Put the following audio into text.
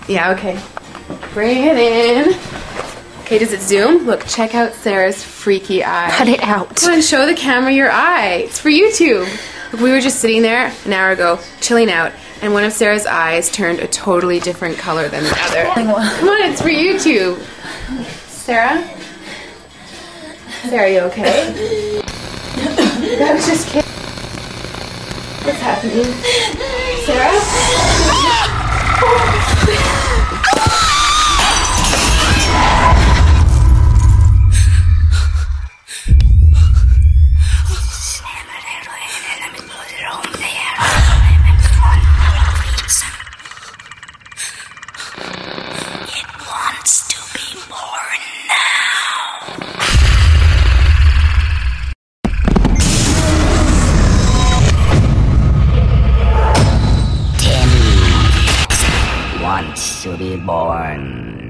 Yeah, okay. Bring it in. Okay, does it zoom? Look, check out Sarah's freaky eye. Cut it out. Come on, show the camera your eye. It's for YouTube. Look, we were just sitting there an hour ago, chilling out, and one of Sarah's eyes turned a totally different color than the other. Come on, it's for YouTube. Sarah? Sarah, are you okay? That was just kidding. What's happening? Sarah? It wants to be born now. Timmy wants to be born